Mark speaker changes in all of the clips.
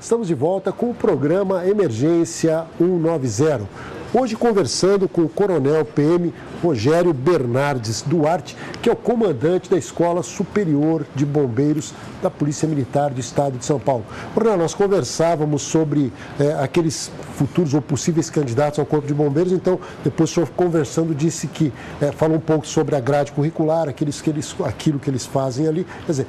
Speaker 1: Estamos de volta com o programa Emergência 190. Hoje conversando com o Coronel PM Rogério Bernardes Duarte, que é o comandante da Escola Superior de Bombeiros da Polícia Militar do Estado de São Paulo. Coronel, nós conversávamos sobre aqueles futuros ou possíveis candidatos ao Corpo de Bombeiros, então depois o senhor conversando disse que falou um pouco sobre a grade curricular, aquilo que eles fazem ali. Quer dizer,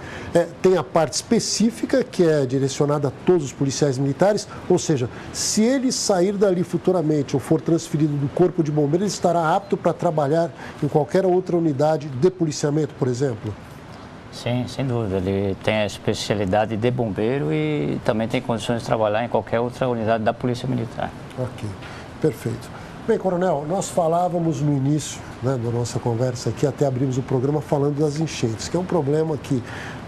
Speaker 1: tem a parte específica que é direcionada a todos os policiais militares, ou seja, se ele sair dali futuramente ou for transferido do Corpo de Bombeiros, ele estará apto para trabalhar em qualquer outra unidade de policiamento, por exemplo?
Speaker 2: Sim, sem dúvida. Ele tem a especialidade de bombeiro e também tem condições de trabalhar em qualquer outra unidade da Polícia Militar.
Speaker 1: Ok, perfeito. Bem, Coronel, nós falávamos no início da nossa conversa aqui, até abrimos o programa falando das enchentes, que é um problema que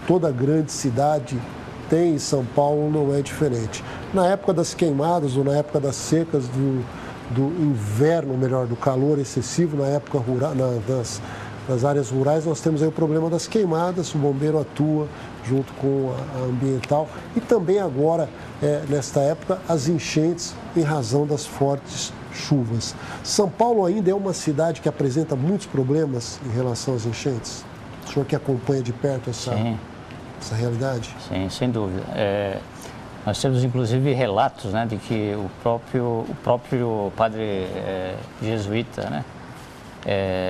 Speaker 1: toda grande cidade tem, e São Paulo não é diferente. Na época das queimadas ou na época das secas do inverno, melhor, do calor excessivo, na época rural, nas áreas rurais, nós temos aí o problema das queimadas, o bombeiro atua junto com a ambiental e também agora, nesta época, as enchentes em razão das fortes chuvas. São Paulo ainda é uma cidade que apresenta muitos problemas em relação às enchentes? O senhor que acompanha de perto essa realidade?
Speaker 2: Sim, sem dúvida. Nós temos, inclusive, relatos, né, de que o próprio padre jesuíta, né,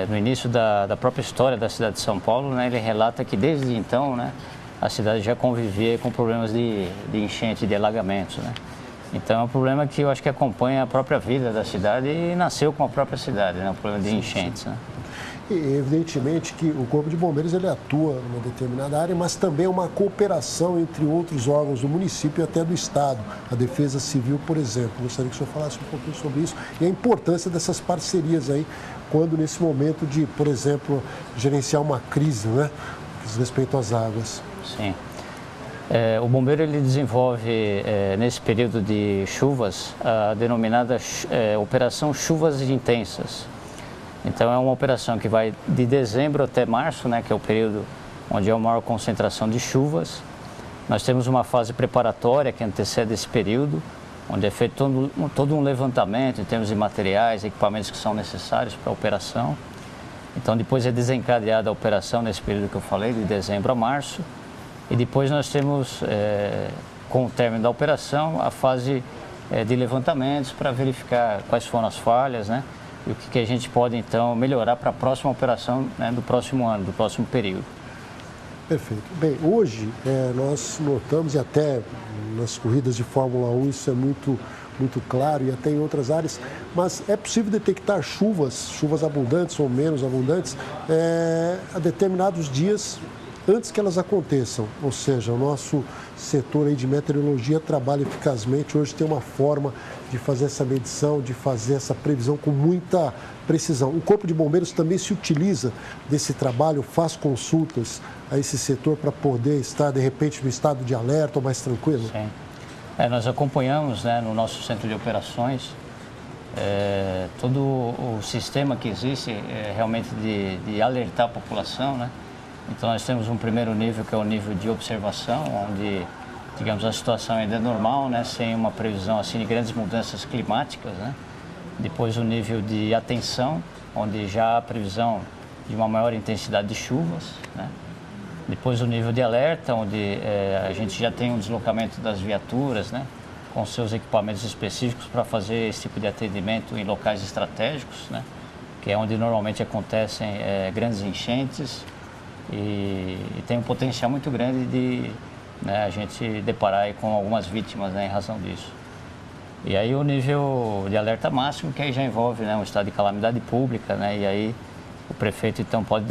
Speaker 2: no início da própria história da cidade de São Paulo, né, ele relata que desde então, né, a cidade já convivia com problemas de enchente, de alagamentos, né. Então é um problema que eu acho que acompanha a própria vida da cidade e nasceu com a própria cidade, né, o problema de enchentes, né.
Speaker 1: E, evidentemente que o Corpo de Bombeiros ele atua numa determinada área, mas também é uma cooperação entre outros órgãos do município e até do Estado. A Defesa Civil, por exemplo. Gostaria que o senhor falasse um pouquinho sobre isso e a importância dessas parcerias aí, quando nesse momento de, por exemplo, gerenciar uma crise, né, respeito às águas.
Speaker 2: Sim. O bombeiro ele desenvolve, nesse período de chuvas, a denominada Operação Chuvas Intensas. Então é uma operação que vai de dezembro até março, né, que é o período onde há uma maior concentração de chuvas. Nós temos uma fase preparatória que antecede esse período, onde é feito todo um levantamento em termos de materiais, equipamentos que são necessários para a operação. Então depois é desencadeada a operação nesse período que eu falei, de dezembro a março. E depois nós temos, com o término da operação, a fase de levantamentos para verificar quais foram as falhas, né? E o que a gente pode, então, melhorar para a próxima operação, né, do próximo ano, do próximo período.
Speaker 1: Perfeito. Bem, hoje nós notamos, e até nas corridas de Fórmula 1 isso é muito claro, e até em outras áreas, mas é possível detectar chuvas abundantes ou menos abundantes, a determinados dias antes que elas aconteçam. Ou seja, o nosso setor aí de meteorologia trabalha eficazmente. Hoje tem uma forma de fazer essa medição, de fazer essa previsão com muita precisão. O Corpo de Bombeiros também se utiliza desse trabalho, faz consultas a esse setor para poder estar, de repente, no estado de alerta ou mais tranquilo?
Speaker 2: Sim. Nós acompanhamos, né, no nosso centro de operações todo o sistema que existe realmente de alertar a população, né? Então nós temos um primeiro nível que é o nível de observação, onde, digamos, a situação ainda é normal, né, sem uma previsão assim de grandes mudanças climáticas, né? Depois o nível de atenção, onde já há previsão de uma maior intensidade de chuvas, né? Depois o nível de alerta, onde a gente já tem um deslocamento das viaturas, né, com seus equipamentos específicos para fazer esse tipo de atendimento em locais estratégicos, né, que é onde normalmente acontecem grandes enchentes. E tem um potencial muito grande de, né, a gente deparar aí com algumas vítimas, né, em razão disso. E aí o nível de alerta máximo, que aí já envolve, né, um estado de calamidade pública, né, e aí o prefeito então pode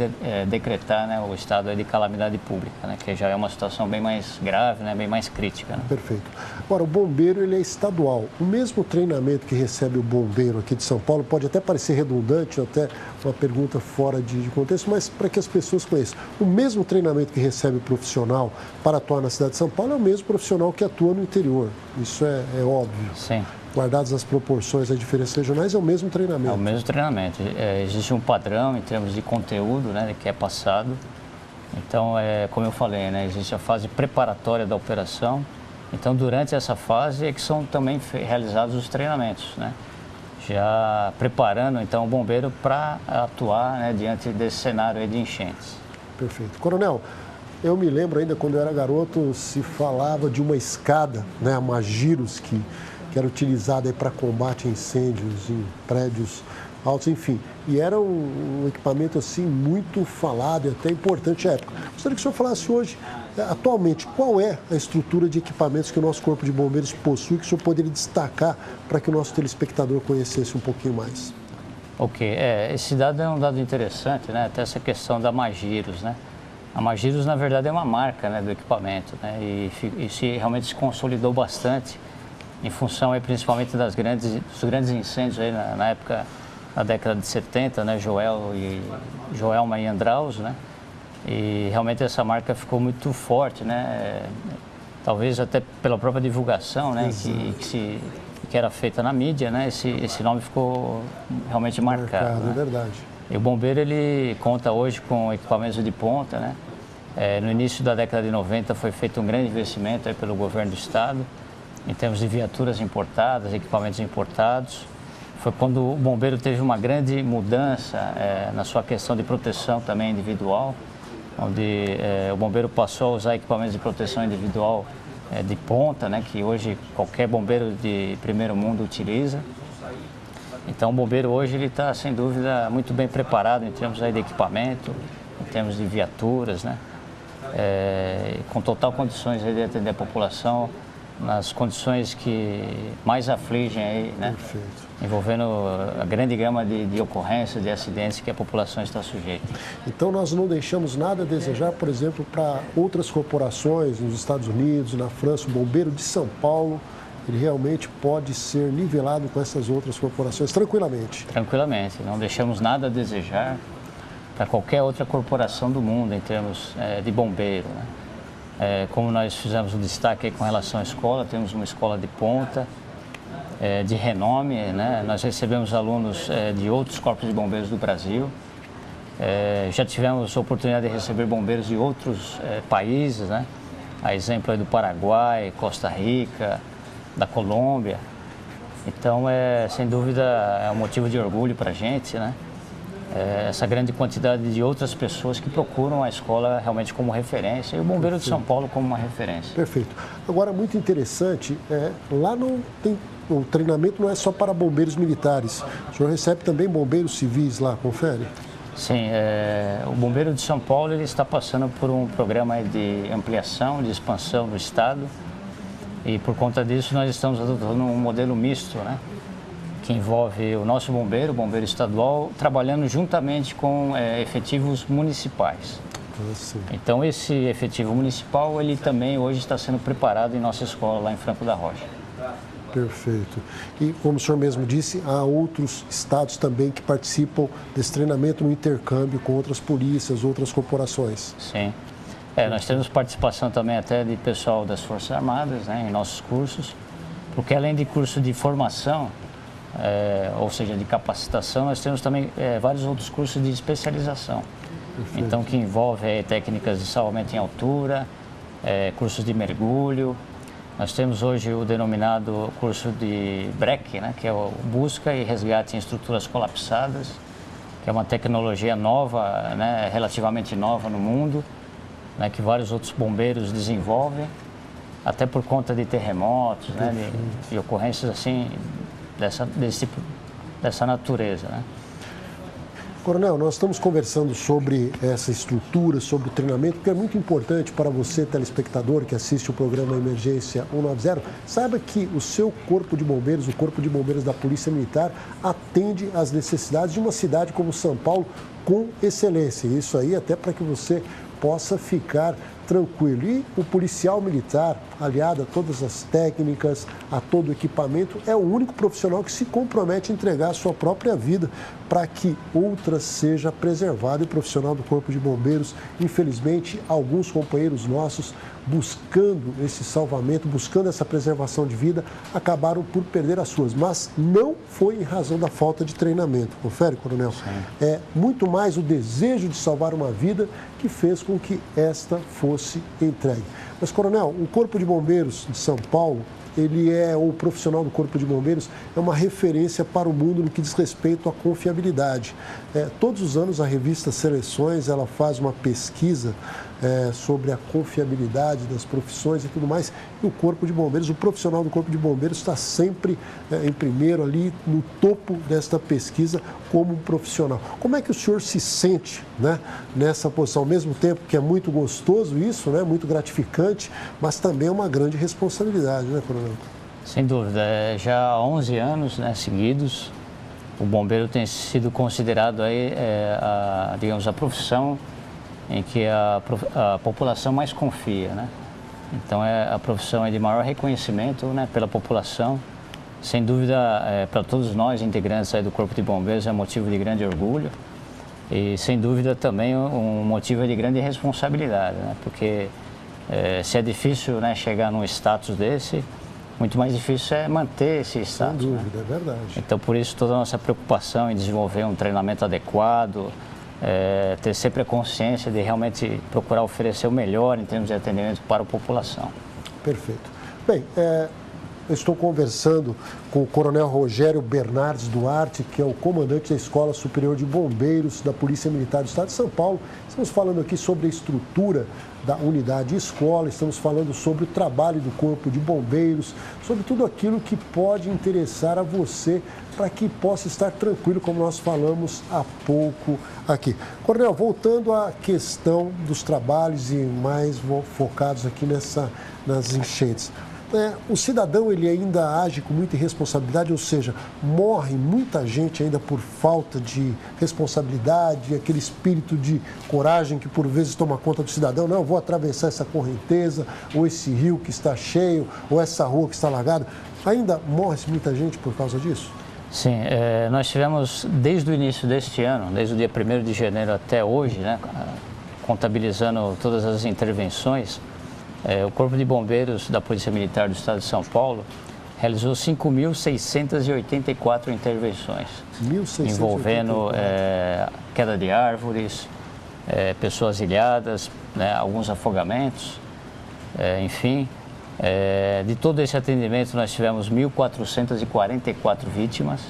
Speaker 2: decretar, né, o estado de calamidade pública, né, que já é uma situação bem mais grave, né, bem mais crítica, né?
Speaker 1: Perfeito. Agora, o bombeiro ele é estadual. O mesmo treinamento que recebe o bombeiro aqui de São Paulo, pode até parecer redundante, até uma pergunta fora de contexto, mas para que as pessoas conheçam. O mesmo treinamento que recebe o profissional para atuar na cidade de São Paulo é o mesmo profissional que atua no interior. Isso é óbvio.
Speaker 2: Sim.
Speaker 1: Guardadas as proporções, as diferenças regionais, é o mesmo treinamento.
Speaker 2: É o mesmo treinamento. Existe um padrão em termos de conteúdo, né, que é passado. Então, como eu falei, né, existe a fase preparatória da operação, Então, durante essa fase é que são também realizados os treinamentos, né? Já preparando, então, o bombeiro para atuar, né, diante desse cenário aí de enchentes.
Speaker 1: Perfeito. Coronel, eu me lembro ainda quando eu era garoto, se falava de uma escada, né, a Magiros, que era utilizada para combate a incêndios em prédios altos, enfim. E era um equipamento assim muito falado e até importante à época. Gostaria que o senhor falasse hoje, atualmente, qual é a estrutura de equipamentos que o nosso Corpo de Bombeiros possui, que o senhor poderia destacar para que o nosso telespectador conhecesse um pouquinho mais?
Speaker 2: Ok, esse dado é um dado interessante, né? Até essa questão da Magiros, né? A Magiros, na verdade, é uma marca, né, do equipamento, né? E realmente se consolidou bastante em função aí, principalmente dos grandes incêndios aí na época, na década de 70, né? Joelma e Andraus, né? E realmente essa marca ficou muito forte, né? Talvez até pela própria divulgação, né? Que era feita na mídia, né? Esse nome ficou realmente marcado, né?
Speaker 1: É verdade.
Speaker 2: E o bombeiro, ele conta hoje com equipamentos de ponta, né? No início da década de 90 foi feito um grande investimento aí pelo governo do estado, em termos de viaturas importadas, equipamentos importados. Foi quando o bombeiro teve uma grande mudança na sua questão de proteção também individual, onde o bombeiro passou a usar equipamentos de proteção individual de ponta, né, que hoje qualquer bombeiro de primeiro mundo utiliza. Então o bombeiro hoje ele está, sem dúvida, muito bem preparado em termos aí de equipamento, em termos de viaturas, né, com total condições aí de atender a população nas condições que mais afligem aí, né?
Speaker 1: Perfeito.
Speaker 2: Envolvendo a grande gama de ocorrências, de acidentes que a população está sujeita.
Speaker 1: Então nós não deixamos nada a desejar, por exemplo, para outras corporações nos Estados Unidos, na França, o bombeiro de São Paulo, ele realmente pode ser nivelado com essas outras corporações tranquilamente.
Speaker 2: Tranquilamente, não deixamos nada a desejar para qualquer outra corporação do mundo em termos de bombeiro, né? Como nós fizemos o destaque aí com relação à escola, temos uma escola de ponta, de renome, né? Nós recebemos alunos de outros corpos de bombeiros do Brasil, já tivemos a oportunidade de receber bombeiros de outros países, né? A exemplo aí do Paraguai, Costa Rica, da Colômbia. Então, sem dúvida, é um motivo de orgulho para a gente, né? Essa grande quantidade de outras pessoas que procuram a escola realmente como referência e o Bombeiro de São Paulo como uma referência.
Speaker 1: Perfeito. Agora, muito interessante, lá não tem, o treinamento não é só para bombeiros militares. O senhor recebe também bombeiros civis lá, confere?
Speaker 2: Sim, o Bombeiro de São Paulo ele está passando por um programa de ampliação, de expansão do estado e por conta disso nós estamos adotando um modelo misto, né? Que envolve o nosso bombeiro, o bombeiro estadual, trabalhando juntamente com efetivos municipais. Então, esse efetivo municipal, ele também hoje está sendo preparado em nossa escola, lá em Franco da Rocha.
Speaker 1: Perfeito. E, como o senhor mesmo disse, há outros estados também que participam desse treinamento no intercâmbio com outras polícias, outras corporações.
Speaker 2: Sim. Nós temos participação também até de pessoal das Forças Armadas, né, em nossos cursos, porque além de curso de formação, ou seja, de capacitação, nós temos também vários outros cursos de especialização. Perfeito. Então, que envolve técnicas de salvamento em altura, cursos de mergulho. Nós temos hoje o denominado curso de BREC, né, que é o Busca e Resgate em Estruturas Colapsadas, que é uma tecnologia nova, né, relativamente nova no mundo, né, que vários outros bombeiros desenvolvem, até por conta de terremotos, né, de ocorrências assim, dessa natureza, né?
Speaker 1: Coronel, nós estamos conversando sobre essa estrutura, sobre o treinamento, que é muito importante para você, telespectador, que assiste o programa Emergência 190. Saiba que o seu corpo de bombeiros, o corpo de bombeiros da Polícia Militar, atende às necessidades de uma cidade como São Paulo com excelência. Isso aí até para que você possa ficar tranquilo. E o policial militar, aliado a todas as técnicas, a todo o equipamento, é o único profissional que se compromete a entregar a sua própria vida para que outra seja preservada. E o profissional do Corpo de Bombeiros, infelizmente, alguns companheiros nossos, buscando esse salvamento, buscando essa preservação de vida, acabaram por perder as suas. Mas não foi em razão da falta de treinamento. Confere, Coronel? Sim. É muito mais o desejo de salvar uma vida que fez com que esta fosse fosse entregue. Mas, Coronel, o Corpo de Bombeiros de São Paulo, o profissional do Corpo de Bombeiros é uma referência para o mundo no que diz respeito à confiabilidade. Todos os anos a revista Seleções ela faz uma pesquisa sobre a confiabilidade das profissões e tudo mais. E o Corpo de Bombeiros, o profissional do Corpo de Bombeiros está sempre em primeiro ali no topo desta pesquisa como um profissional. Como é que o senhor se sente, né, nessa posição? Ao mesmo tempo que é muito gostoso isso, né, muito gratificante, mas também é uma grande responsabilidade, né, Coronel?
Speaker 2: Sem dúvida. Já há 11 anos, né, seguidos, o bombeiro tem sido considerado aí, digamos, a profissão em que a população mais confia, né? Então, é a profissão de maior reconhecimento, né, pela população. Sem dúvida, para todos nós, integrantes aí do Corpo de Bombeiros, é motivo de grande orgulho e, sem dúvida, também um motivo de grande responsabilidade, né? Porque se é difícil, né, chegar num status desse, muito mais difícil é manter esse status.
Speaker 1: Sem dúvida,
Speaker 2: né?
Speaker 1: É verdade.
Speaker 2: Então, por isso, toda a nossa preocupação em desenvolver um treinamento adequado, ter sempre a consciência de realmente procurar oferecer o melhor em termos de atendimento para a população.
Speaker 1: Perfeito. Bem, eu estou conversando com o Coronel Rogério Bernardes Duarte, que é o comandante da Escola Superior de Bombeiros da Polícia Militar do Estado de São Paulo. Estamos falando aqui sobre a estrutura da unidade escola, estamos falando sobre o trabalho do Corpo de Bombeiros, sobre tudo aquilo que pode interessar a você para que possa estar tranquilo, como nós falamos há pouco aqui. Coronel, voltando à questão dos trabalhos e mais focados aqui nas enchentes. O cidadão ele ainda age com muita irresponsabilidade, ou seja, morre muita gente ainda por falta de responsabilidade, aquele espírito de coragem que por vezes toma conta do cidadão. Não, eu vou atravessar essa correnteza, ou esse rio que está cheio, ou essa rua que está alagada. Ainda morre muita gente por causa disso?
Speaker 2: Sim, nós tivemos desde o início deste ano, desde o dia 1º de janeiro até hoje, né, contabilizando todas as intervenções, o Corpo de Bombeiros da Polícia Militar do Estado de São Paulo realizou 5.684 intervenções, envolvendo queda de árvores, pessoas ilhadas, né, alguns afogamentos, enfim. De todo esse atendimento nós tivemos 1.444 vítimas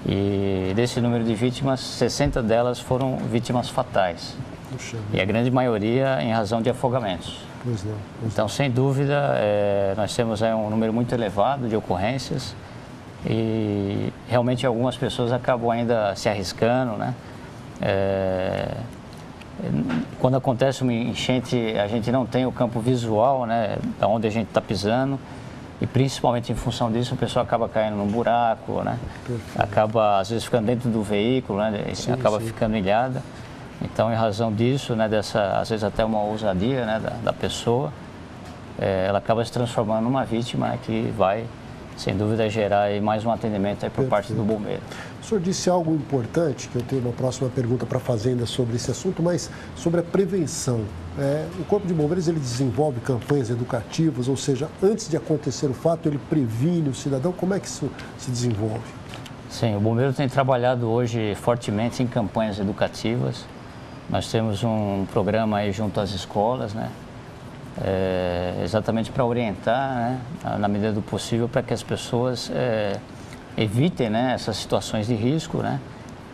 Speaker 2: e desse número de vítimas, 60 delas foram vítimas fatais.
Speaker 1: Puxa,
Speaker 2: e a grande maioria em razão de afogamentos.
Speaker 1: Pois não.
Speaker 2: Então, sem dúvida, nós temos um número muito elevado de ocorrências e realmente algumas pessoas acabam ainda se arriscando, né? Quando acontece uma enchente, a gente não tem o campo visual, né, da onde a gente está pisando e principalmente em função disso a pessoa acaba caindo num buraco, né? Acaba às vezes ficando dentro do veículo, né? Acaba ficando ilhada. Então, em razão disso, né, às vezes até uma ousadia, né, da pessoa, ela acaba se transformando numa vítima, né, que vai, sem dúvida, gerar aí mais um atendimento aí por parte do bombeiro.
Speaker 1: O senhor disse algo importante, que eu tenho uma próxima pergunta para fazer ainda sobre esse assunto, mas sobre a prevenção. O Corpo de Bombeiros ele desenvolve campanhas educativas, ou seja, antes de acontecer o fato, ele previne o cidadão. Como é que isso se desenvolve?
Speaker 2: Sim, o bombeiro tem trabalhado hoje fortemente em campanhas educativas. Nós temos um programa aí junto às escolas, né? Exatamente para orientar, né, na medida do possível, para que as pessoas evitem, né, essas situações de risco, né?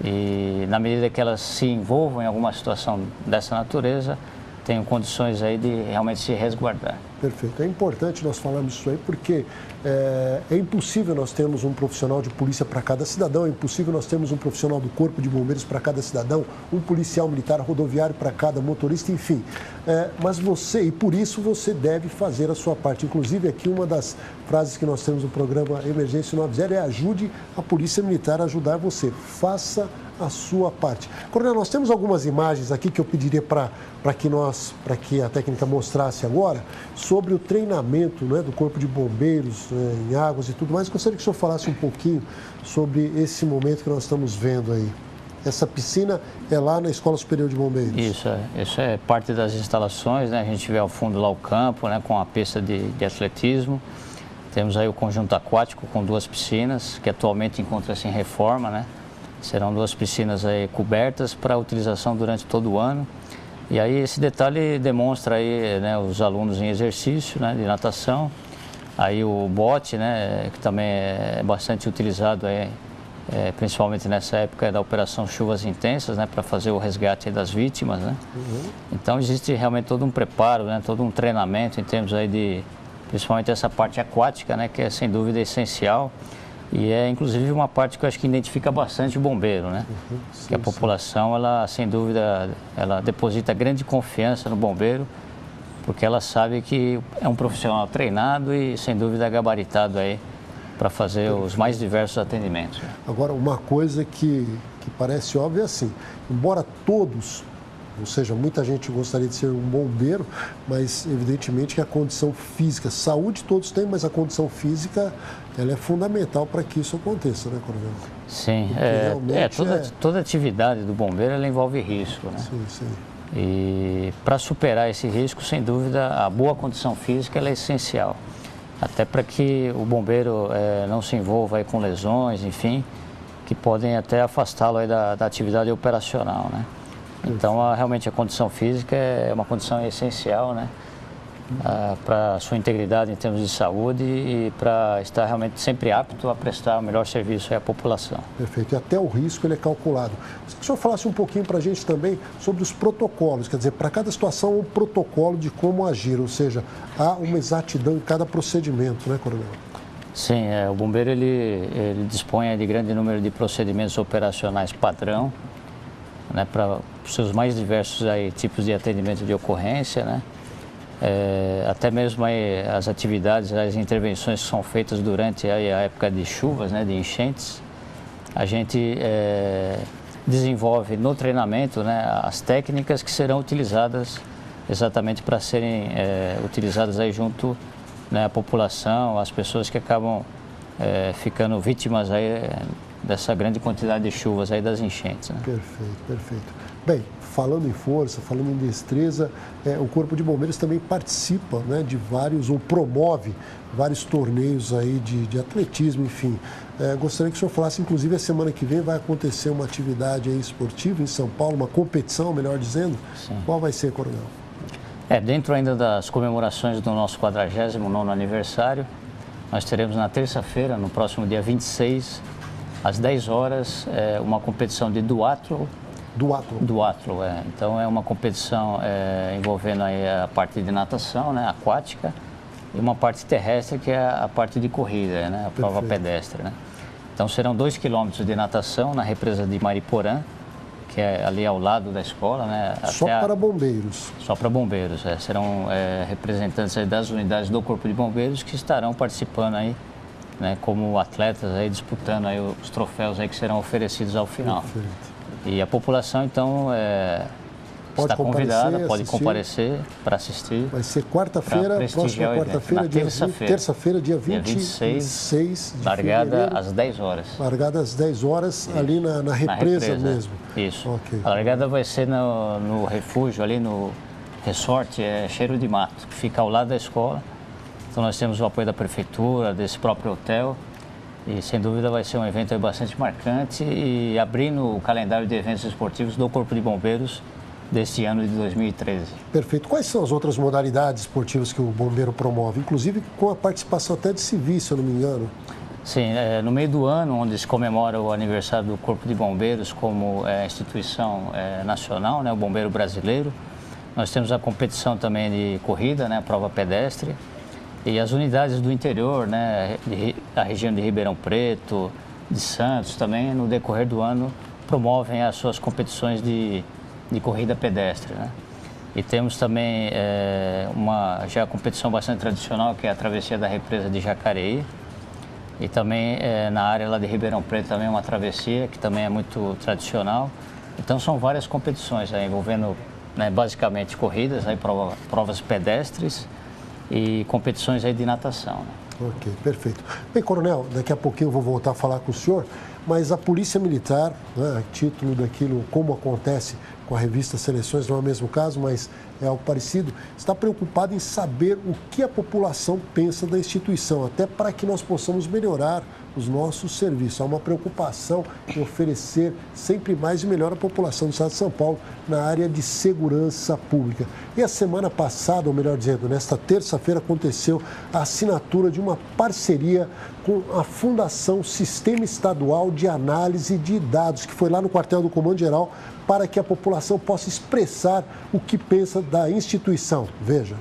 Speaker 2: E na medida que elas se envolvam em alguma situação dessa natureza, tenham condições aí de realmente se resguardar.
Speaker 1: Perfeito. É importante nós falarmos isso aí porque é impossível nós termos um profissional de polícia para cada cidadão, é impossível nós termos um profissional do Corpo de Bombeiros para cada cidadão, um policial militar rodoviário para cada motorista, enfim. Mas e por isso você deve fazer a sua parte. Inclusive, aqui uma das frases que nós temos no programa Emergência 90 é ajude a Polícia Militar a ajudar você. Faça a sua parte. Coronel, nós temos algumas imagens aqui que eu pediria para que a técnica mostrasse agora, sobre o treinamento, né, do Corpo de Bombeiros em águas e tudo mais. Gostaria que o senhor falasse um pouquinho sobre esse momento que nós estamos vendo aí. Essa piscina é lá na Escola Superior de Bombeiros?
Speaker 2: Isso é parte das instalações, né? A gente vê ao fundo lá o campo, né, com a pista de atletismo. Temos aí o conjunto aquático com 2 piscinas, que atualmente encontra-se em reforma, né? Serão 2 piscinas aí cobertas para utilização durante todo o ano. E aí esse detalhe demonstra aí, né, os alunos em exercício, né, de natação. Aí o bote, né, que também é bastante utilizado aí, principalmente nessa época da Operação Chuvas Intensas, né, para fazer o resgate das vítimas, né. Então existe realmente todo um preparo, né, todo um treinamento em termos aí de, principalmente essa parte aquática, né, que é sem dúvida essencial. E é inclusive uma parte que eu acho que identifica bastante o bombeiro, né?
Speaker 1: Sim,
Speaker 2: que a população, ela sem dúvida, ela deposita grande confiança no bombeiro, porque ela sabe que é um profissional treinado e sem dúvida gabaritado aí para fazer os mais diversos atendimentos.
Speaker 1: Agora, uma coisa que parece óbvia é assim, embora todos, ou seja, muita gente gostaria de ser um bombeiro, mas evidentemente que a condição física, saúde todos têm, mas a condição física, ela é fundamental para que isso aconteça, né, Coronel?
Speaker 2: Sim, toda atividade do bombeiro, ela envolve risco, né?
Speaker 1: Sim, sim.
Speaker 2: E para superar esse risco, sem dúvida, a boa condição física ela é essencial. Até para que o bombeiro não se envolva aí com lesões, enfim, que podem até afastá-lo aí da atividade operacional, né? Então, realmente a condição física é uma condição essencial, né, para a sua integridade em termos de saúde e para estar realmente sempre apto a prestar o melhor serviço à população.
Speaker 1: Perfeito. E até o risco ele é calculado. Se o senhor falasse um pouquinho para a gente também sobre os protocolos, quer dizer, para cada situação um protocolo de como agir, ou seja, há uma exatidão em cada procedimento, né, Coronel?
Speaker 2: Sim, o bombeiro ele dispõe de grande número de procedimentos operacionais padrão, né, para os seus mais diversos aí, tipos de atendimento de ocorrência, né? Até mesmo aí, as atividades, as intervenções que são feitas durante aí, a época de chuvas, né, de enchentes, a gente desenvolve no treinamento, né, as técnicas que serão utilizadas exatamente para serem utilizadas aí junto, né, à população, às pessoas que acabam ficando vítimas aí dessa grande quantidade de chuvas aí das enchentes, né?
Speaker 1: Perfeito, perfeito. Bem, falando em força, falando em destreza, o Corpo de Bombeiros também participa, né, de vários, ou promove vários torneios aí de atletismo, enfim. Gostaria que o senhor falasse, inclusive, a semana que vem vai acontecer uma atividade aí esportiva em São Paulo, uma competição, melhor dizendo. Sim. Qual vai ser, Coronel?
Speaker 2: Dentro ainda das comemorações do nosso 49º aniversário, nós teremos na terça-feira, no próximo dia 26, às 10 horas, uma competição de duatlo. Duatlo, Então, é uma competição envolvendo aí a parte de natação, né, aquática, e uma parte terrestre, que é a parte de corrida, né, a prova pedestre, né? Então, serão 2 quilômetros de natação na represa de Mariporã, que é ali ao lado da escola, né?
Speaker 1: Só para bombeiros? Só para
Speaker 2: bombeiros, Serão representantes aí das unidades do Corpo de Bombeiros que estarão participando aí, né, como atletas aí, disputando aí os troféus aí que serão oferecidos ao final.
Speaker 1: Perfeito.
Speaker 2: E a população, então, está convidada, pode comparecer para assistir.
Speaker 1: Vai ser quarta-feira, próxima quarta-feira, terça-feira, dia 26 de
Speaker 2: largada
Speaker 1: fevereiro.
Speaker 2: Às 10 horas.
Speaker 1: Largada às 10 horas, isso. Ali na represa mesmo.
Speaker 2: Isso.
Speaker 1: Okay.
Speaker 2: A largada vai ser no refúgio, ali no resort Cheiro de Mato, que fica ao lado da escola. Então, nós temos o apoio da prefeitura, desse próprio hotel. E, sem dúvida, vai ser um evento bastante marcante e abrindo o calendário de eventos esportivos do Corpo de Bombeiros deste ano de 2013.
Speaker 1: Perfeito. Quais são as outras modalidades esportivas que o bombeiro promove? Inclusive com a participação até de civis, se eu não me engano.
Speaker 2: Sim, no meio do ano, onde se comemora o aniversário do Corpo de Bombeiros como instituição nacional, né, o Bombeiro Brasileiro, nós temos a competição também de corrida, né, a prova pedestre. E as unidades do interior, né, da região de Ribeirão Preto, de Santos, também no decorrer do ano promovem as suas competições de corrida pedestre, né? E temos também uma competição bastante tradicional, que é a travessia da represa de Jacareí. E também na área lá de Ribeirão Preto também uma travessia, que também é muito tradicional. Então são várias competições envolvendo, né, basicamente corridas, provas pedestres, e competições aí de natação, né?
Speaker 1: Ok, perfeito. Bem, Coronel, daqui a pouquinho eu vou voltar a falar com o senhor, mas a Polícia Militar, né, a título daquilo, como acontece com a revista Seleções, não é o mesmo caso, mas é algo parecido, está preocupada em saber o que a população pensa da instituição, até para que nós possamos melhorar os nossos serviços. Há uma preocupação em oferecer sempre mais e melhor à população do estado de São Paulo na área de segurança pública. E a semana passada, ou melhor dizendo, nesta terça-feira, aconteceu a assinatura de uma parceria com a Fundação Sistema Estadual de Análise de Dados, que foi lá no quartel do Comando-Geral, para que a população possa expressar o que pensa da instituição. Veja.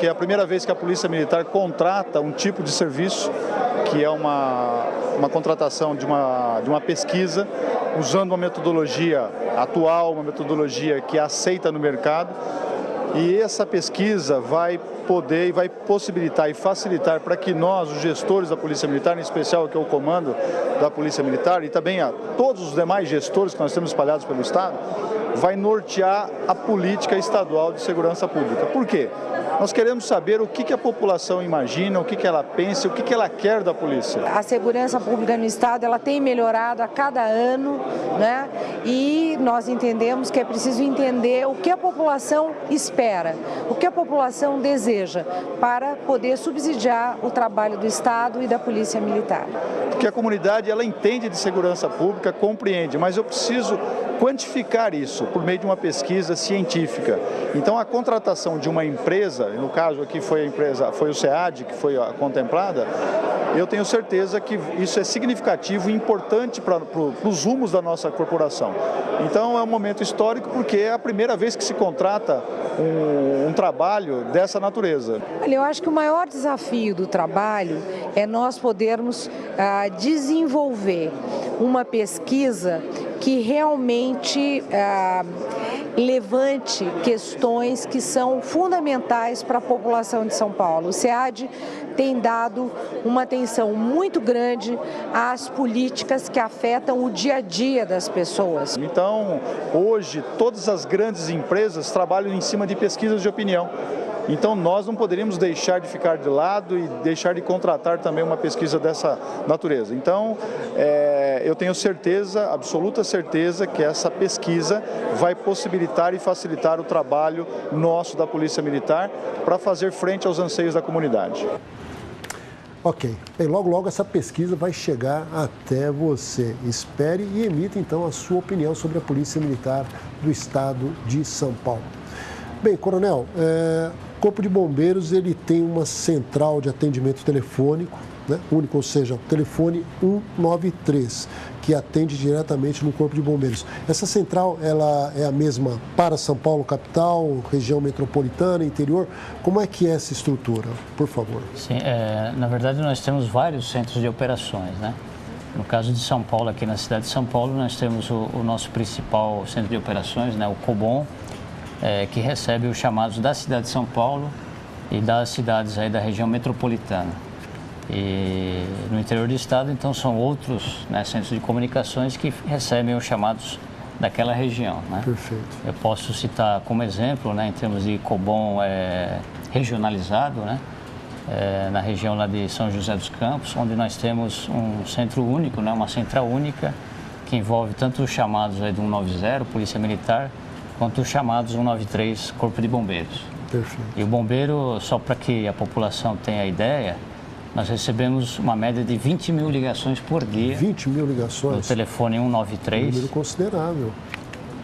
Speaker 3: É a primeira vez que a Polícia Militar contrata um tipo de serviço, que é uma contratação de uma pesquisa, usando uma metodologia atual, uma metodologia que é aceita no mercado. E essa pesquisa vai poder e vai possibilitar e facilitar para que nós, os gestores da Polícia Militar, em especial que é o comando da Polícia Militar, e também a todos os demais gestores que nós temos espalhados pelo Estado, vai nortear a política estadual de segurança pública. Por quê? Nós queremos saber o que a população imagina, o que ela pensa, o que ela quer da polícia.
Speaker 4: A segurança pública no Estado, ela tem melhorado a cada ano, né? E nós entendemos que é preciso entender o que a população espera, o que a população deseja para poder subsidiar o trabalho do Estado e da Polícia Militar.
Speaker 3: Porque a comunidade, ela entende de segurança pública, compreende, mas eu preciso quantificar isso por meio de uma pesquisa científica. Então, a contratação de uma empresa, no caso aqui foi o SEAD que foi contemplada, eu tenho certeza que isso é significativo e importante para os rumos da nossa corporação. Então, é um momento histórico porque é a primeira vez que se contrata um trabalho dessa natureza.
Speaker 4: Olha, eu acho que o maior desafio do trabalho é nós podermos desenvolver uma pesquisa que realmente levante questões que são fundamentais para a população de São Paulo. O SEAD tem dado uma atenção muito grande às políticas que afetam o dia a dia das pessoas.
Speaker 3: Então, hoje, todas as grandes empresas trabalham em cima de pesquisas de opinião. Então, nós não poderíamos deixar de ficar de lado e deixar de contratar também uma pesquisa dessa natureza. Então, eu tenho certeza, absoluta certeza, que essa pesquisa vai possibilitar e facilitar o trabalho nosso da Polícia Militar para fazer frente aos anseios da comunidade.
Speaker 1: Ok. Bem, logo essa pesquisa vai chegar até você. Espere e emita então a sua opinião sobre a Polícia Militar do Estado de São Paulo. Bem, Coronel, o Corpo de Bombeiros ele tem uma central de atendimento telefônico, né, único, ou seja, o telefone 193, que atende diretamente no Corpo de Bombeiros. Essa central, ela é a mesma para São Paulo, capital, região metropolitana, interior? Como é que é essa estrutura? Por favor.
Speaker 2: Sim, na verdade nós temos vários centros de operações, né? No caso de São Paulo, aqui na cidade de São Paulo, nós temos o nosso principal centro de operações, né, o COBOM, que recebe os chamados da cidade de São Paulo e das cidades aí da região metropolitana. E no interior do estado, então, são outros, né, centros de comunicações que recebem os chamados daquela região, né?
Speaker 1: Perfeito.
Speaker 2: Eu posso citar como exemplo, né, em termos de COBOM regionalizado, né, na região lá de São José dos Campos, onde nós temos um centro único, né, uma central única, que envolve tanto os chamados aí do 190, Polícia Militar, quanto os chamados 193, Corpo de Bombeiros.
Speaker 1: Perfeito.
Speaker 2: E o bombeiro, só para que a população tenha ideia, nós recebemos uma média de 20 mil ligações por dia.
Speaker 1: 20 mil ligações?
Speaker 2: No telefone 193.
Speaker 1: Um número considerável.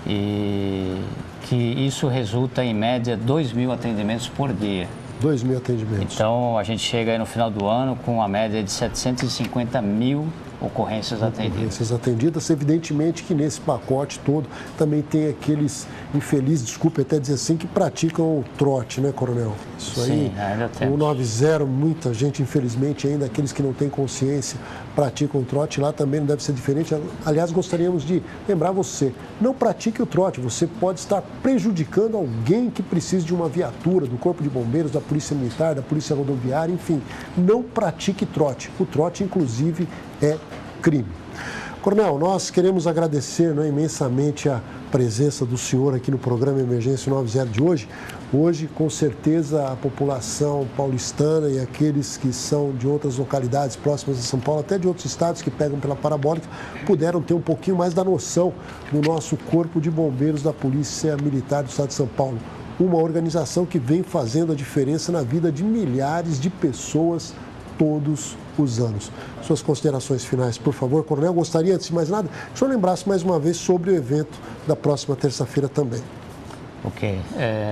Speaker 2: E que isso resulta, em média, 2 mil atendimentos por dia.
Speaker 1: 2 mil atendimentos.
Speaker 2: Então, a gente chega aí no final do ano com uma média de 750 mil ocorrências atendidas.
Speaker 1: Ocorrências atendidas, evidentemente que nesse pacote todo também tem aqueles infelizes, desculpe até dizer assim, que praticam o trote, né, Coronel? Isso
Speaker 2: Sim,
Speaker 1: aí,
Speaker 2: ainda temos.
Speaker 1: o 90, muita gente, infelizmente, ainda aqueles que não têm consciência, praticam o trote, lá também não deve ser diferente. Aliás, gostaríamos de lembrar você, não pratique o trote, você pode estar prejudicando alguém que precise de uma viatura, do Corpo de Bombeiros, da Polícia Militar, da Polícia Rodoviária, enfim, não pratique trote. O trote, inclusive, é crime. Coronel, nós queremos agradecer, né, imensamente a presença do senhor aqui no programa Emergência 90 de hoje. Hoje, com certeza, a população paulistana e aqueles que são de outras localidades próximas de São Paulo, até de outros estados que pegam pela parabólica, puderam ter um pouquinho mais da noção do nosso Corpo de Bombeiros da Polícia Militar do Estado de São Paulo. Uma organização que vem fazendo a diferença na vida de milhares de pessoas todos os anos. Suas considerações finais, por favor, Coronel. Gostaria, antes de mais nada, que o senhor lembrasse mais uma vez sobre o evento da próxima terça-feira também.
Speaker 2: Ok.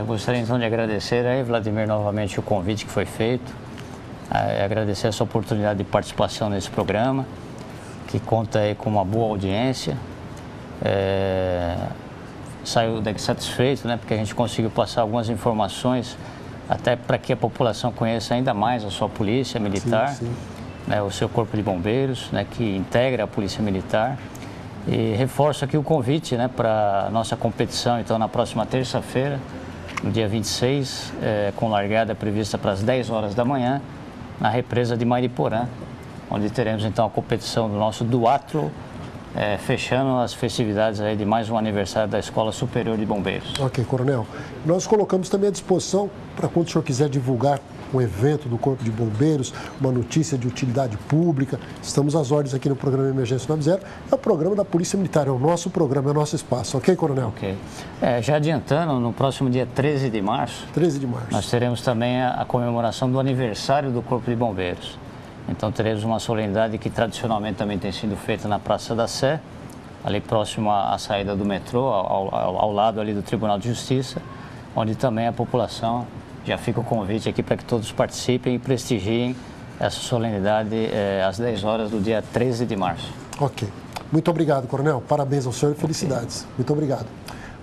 Speaker 2: Gostaria então de agradecer aí, Vladimir, novamente o convite que foi feito. Agradecer essa oportunidade de participação nesse programa, que conta aí com uma boa audiência. Saiu daqui satisfeito, né, porque a gente conseguiu passar algumas informações até para que a população conheça ainda mais a sua polícia militar,
Speaker 1: sim.
Speaker 2: Né, o seu corpo de bombeiros, né, que integra a polícia militar. E reforço aqui o convite, né, para a nossa competição, então, na próxima terça-feira, no dia 26, com largada prevista para as 10 horas da manhã, na represa de Mariporã, onde teremos, então, a competição do nosso duatlo, fechando as festividades aí de mais um aniversário da Escola Superior de Bombeiros.
Speaker 1: Ok, Coronel. Nós colocamos também à disposição para quando o senhor quiser divulgar um evento do Corpo de Bombeiros, uma notícia de utilidade pública. Estamos às ordens aqui no programa Emergência 90. É o programa da Polícia Militar, é o nosso programa, é o nosso espaço. Ok, Coronel?
Speaker 2: Ok. Já adiantando, no próximo dia 13 de março...
Speaker 1: 13 de março.
Speaker 2: Nós teremos também a comemoração do aniversário do Corpo de Bombeiros. Então teremos uma solenidade que tradicionalmente também tem sido feita na Praça da Sé, ali próximo à saída do metrô, ao lado ali do Tribunal de Justiça, onde também a população, já fica o convite aqui para que todos participem e prestigiem essa solenidade às 10 horas do dia 13 de março.
Speaker 1: Ok. Muito obrigado, Coronel. Parabéns ao senhor e felicidades. Okay. Muito obrigado.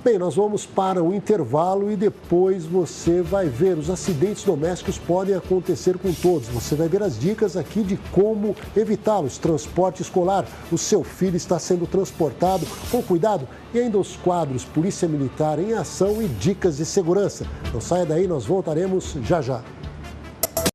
Speaker 1: Bem, nós vamos para o intervalo e depois você vai ver. Os acidentes domésticos podem acontecer com todos. Você vai ver as dicas aqui de como evitá-los. Transporte escolar. O seu filho está sendo transportado com cuidado. E ainda os quadros Polícia Militar em Ação e dicas de segurança. Não saia daí, nós voltaremos já já.